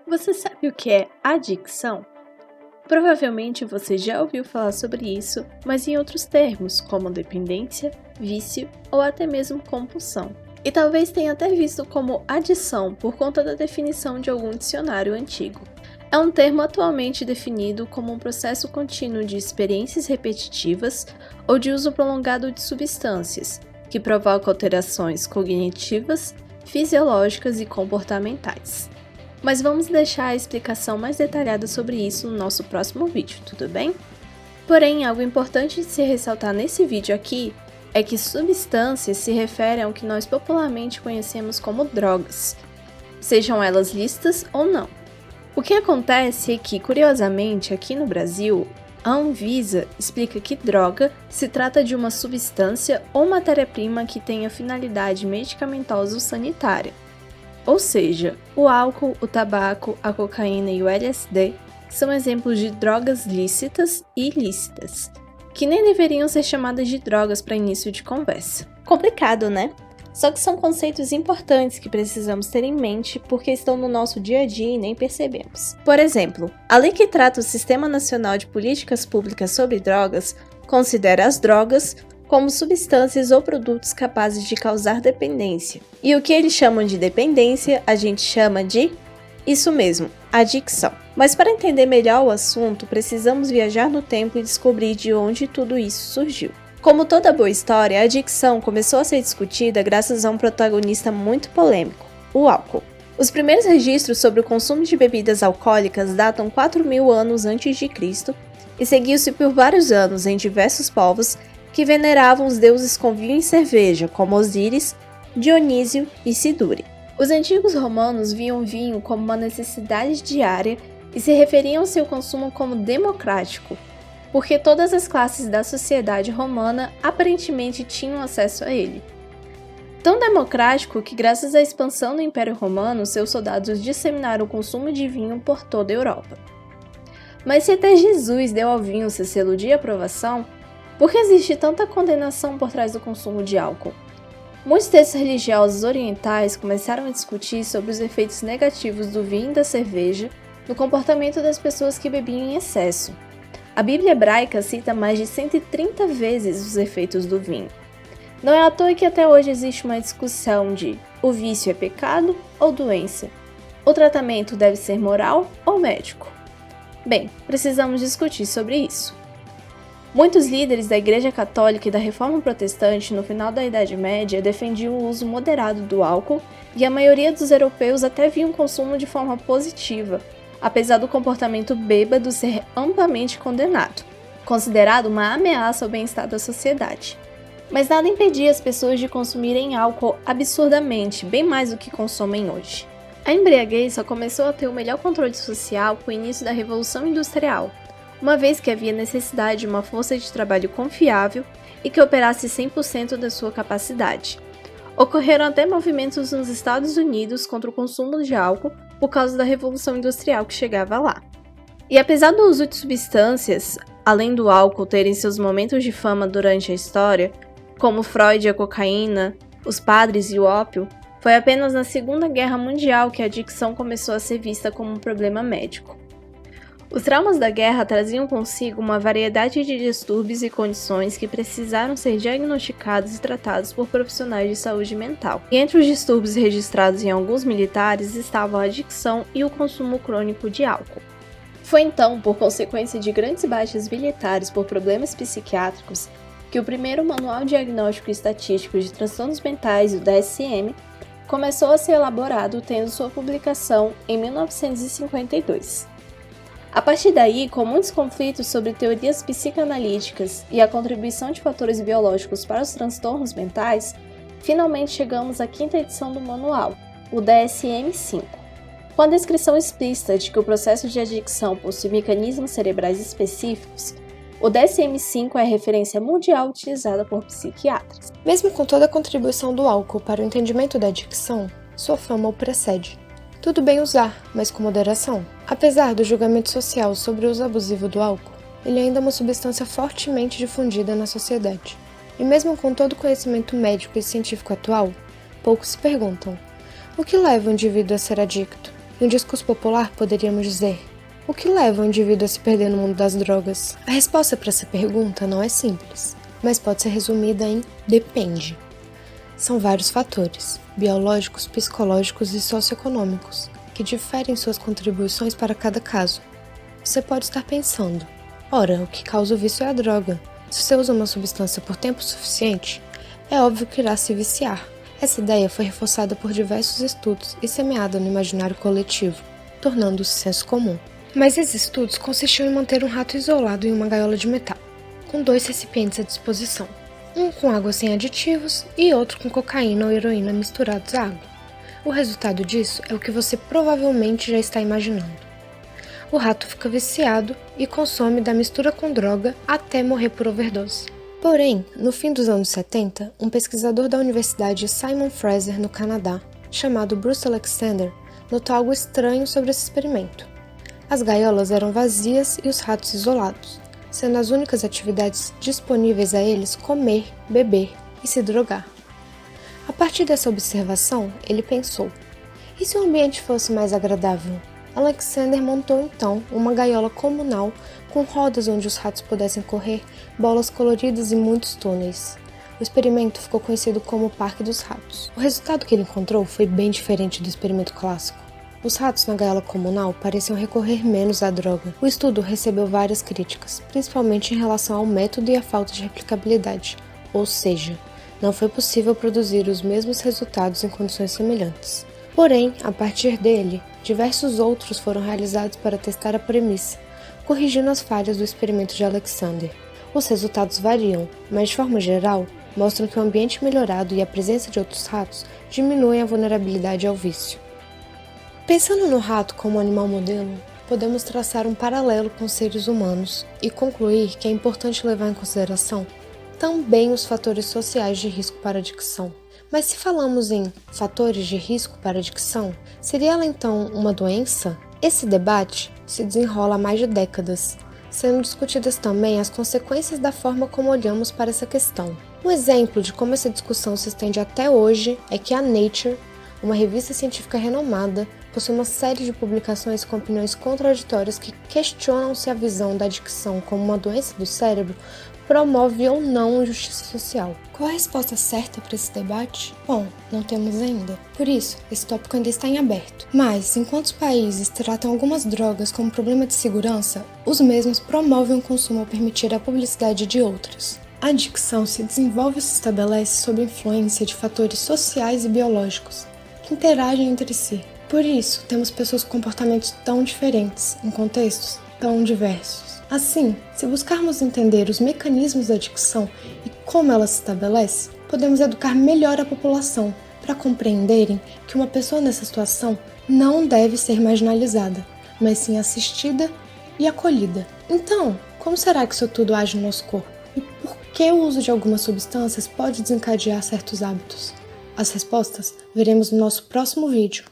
Você sabe o que é adicção? Provavelmente você já ouviu falar sobre isso, mas em outros termos, como dependência, vício ou até mesmo compulsão. E talvez tenha até visto como adição por conta da definição de algum dicionário antigo. É um termo atualmente definido como um processo contínuo de experiências repetitivas ou de uso prolongado de substâncias, que provoca alterações cognitivas, fisiológicas e comportamentais. Mas vamos deixar a explicação mais detalhada sobre isso no nosso próximo vídeo, tudo bem? Porém, algo importante de se ressaltar nesse vídeo aqui é que substâncias se referem ao que nós popularmente conhecemos como drogas, sejam elas lícitas ou não. O que acontece é que, curiosamente, aqui no Brasil, a Anvisa explica que droga se trata de uma substância ou matéria-prima que tenha finalidade medicamentosa ou sanitária. Ou seja, o álcool, o tabaco, a cocaína e o LSD são exemplos de drogas lícitas e ilícitas, que nem deveriam ser chamadas de drogas para início de conversa. Complicado, né? Só que são conceitos importantes que precisamos ter em mente porque estão no nosso dia a dia e nem percebemos. Por exemplo, a lei que trata o Sistema Nacional de Políticas Públicas sobre Drogas considera as drogas como substâncias ou produtos capazes de causar dependência. E o que eles chamam de dependência, a gente chama de, isso mesmo, adicção. Mas para entender melhor o assunto, precisamos viajar no tempo e descobrir de onde tudo isso surgiu. Como toda boa história, a adicção começou a ser discutida graças a um protagonista muito polêmico, o álcool. Os primeiros registros sobre o consumo de bebidas alcoólicas datam 4.000 anos antes de Cristo e seguiu-se por vários anos em diversos povos que veneravam os deuses com vinho e cerveja, como Osíris, Dionísio e Sidure. Os antigos romanos viam o vinho como uma necessidade diária e se referiam ao seu consumo como democrático, porque todas as classes da sociedade romana aparentemente tinham acesso a ele. Tão democrático que, graças à expansão do Império Romano, seus soldados disseminaram o consumo de vinho por toda a Europa. Mas se até Jesus deu ao vinho seu selo de aprovação, por que existe tanta condenação por trás do consumo de álcool? Muitos textos religiosos orientais começaram a discutir sobre os efeitos negativos do vinho e da cerveja no comportamento das pessoas que bebiam em excesso. A Bíblia hebraica cita mais de 130 vezes os efeitos do vinho. Não é à toa que até hoje existe uma discussão de o vício é pecado ou doença? O tratamento deve ser moral ou médico? Bem, precisamos discutir sobre isso. Muitos líderes da Igreja Católica e da Reforma Protestante no final da Idade Média defendiam o uso moderado do álcool e a maioria dos europeus até via o consumo de forma positiva, apesar do comportamento bêbado ser amplamente condenado, considerado uma ameaça ao bem-estar da sociedade. Mas nada impedia as pessoas de consumirem álcool absurdamente, bem mais do que consomem hoje. A embriaguez só começou a ter o melhor controle social com o início da Revolução Industrial, uma vez que havia necessidade de uma força de trabalho confiável e que operasse 100% da sua capacidade. Ocorreram até movimentos nos Estados Unidos contra o consumo de álcool por causa da Revolução Industrial que chegava lá. E apesar do uso de substâncias, além do álcool, terem seus momentos de fama durante a história, como Freud e a cocaína, os padres e o ópio, foi apenas na Segunda Guerra Mundial que a adicção começou a ser vista como um problema médico. Os traumas da guerra traziam consigo uma variedade de distúrbios e condições que precisaram ser diagnosticados e tratados por profissionais de saúde mental. E entre os distúrbios registrados em alguns militares estavam a adicção e o consumo crônico de álcool. Foi então, por consequência de grandes baixas militares por problemas psiquiátricos, que o primeiro Manual Diagnóstico e Estatístico de Transtornos Mentais, o DSM, começou a ser elaborado, tendo sua publicação em 1952. A partir daí, com muitos conflitos sobre teorias psicanalíticas e a contribuição de fatores biológicos para os transtornos mentais, finalmente chegamos à quinta edição do manual, o DSM-5. Com a descrição explícita de que o processo de adicção possui mecanismos cerebrais específicos, o DSM-5 é a referência mundial utilizada por psiquiatras. Mesmo com toda a contribuição do álcool para o entendimento da adicção, sua fama o precede. Tudo bem usar, mas com moderação. Apesar do julgamento social sobre o uso abusivo do álcool, ele ainda é uma substância fortemente difundida na sociedade. E mesmo com todo o conhecimento médico e científico atual, poucos se perguntam: o que leva o indivíduo a ser adicto? Em um discurso popular, poderíamos dizer: o que leva o indivíduo a se perder no mundo das drogas? A resposta para essa pergunta não é simples, mas pode ser resumida em depende. São vários fatores, biológicos, psicológicos e socioeconômicos, que diferem suas contribuições para cada caso. Você pode estar pensando: ora, o que causa o vício é a droga. Se você usa uma substância por tempo suficiente, é óbvio que irá se viciar. Essa ideia foi reforçada por diversos estudos e semeada no imaginário coletivo, tornando-se senso comum. Mas esses estudos consistiam em manter um rato isolado em uma gaiola de metal, com 2 recipientes à disposição, um com água sem aditivos e outro com cocaína ou heroína misturados à água. O resultado disso é o que você provavelmente já está imaginando. O rato fica viciado e consome da mistura com droga até morrer por overdose. Porém, no fim dos anos 70, um pesquisador da Universidade Simon Fraser, no Canadá, chamado Bruce Alexander, notou algo estranho sobre esse experimento. As gaiolas eram vazias e os ratos isolados, sendo as únicas atividades disponíveis a eles comer, beber e se drogar. A partir dessa observação, ele pensou: e se o ambiente fosse mais agradável? Alexander montou então uma gaiola comunal com rodas onde os ratos pudessem correr, bolas coloridas e muitos túneis. O experimento ficou conhecido como o Parque dos Ratos. O resultado que ele encontrou foi bem diferente do experimento clássico. Os ratos na gaiola comunal pareciam recorrer menos à droga. O estudo recebeu várias críticas, principalmente em relação ao método e à falta de replicabilidade, ou seja, não foi possível produzir os mesmos resultados em condições semelhantes. Porém, a partir dele, diversos outros foram realizados para testar a premissa, corrigindo as falhas do experimento de Alexander. Os resultados variam, mas de forma geral, mostram que o ambiente melhorado e a presença de outros ratos diminuem a vulnerabilidade ao vício. Pensando no rato como animal modelo, podemos traçar um paralelo com os seres humanos e concluir que é importante levar em consideração também os fatores sociais de risco para a adicção. Mas se falamos em fatores de risco para a adicção, seria ela então uma doença? Esse debate se desenrola há mais de décadas, sendo discutidas também as consequências da forma como olhamos para essa questão. Um exemplo de como essa discussão se estende até hoje é que a Nature, uma revista científica renomada, possui uma série de publicações com opiniões contraditórias que questionam se a visão da adicção como uma doença do cérebro promove ou não justiça social. Qual a resposta certa para esse debate? Bom, não temos ainda. Por isso, esse tópico ainda está em aberto. Mas, enquanto os países tratam algumas drogas como problema de segurança, os mesmos promovem o consumo ao permitir a publicidade de outras. A adicção se desenvolve e se estabelece sob influência de fatores sociais e biológicos, que interagem entre si. Por isso, temos pessoas com comportamentos tão diferentes, em contextos tão diversos. Assim, se buscarmos entender os mecanismos da adicção e como ela se estabelece, podemos educar melhor a população para compreenderem que uma pessoa nessa situação não deve ser marginalizada, mas sim assistida e acolhida. Então, como será que isso tudo age no nosso corpo? E por que o uso de algumas substâncias pode desencadear certos hábitos? As respostas veremos no nosso próximo vídeo.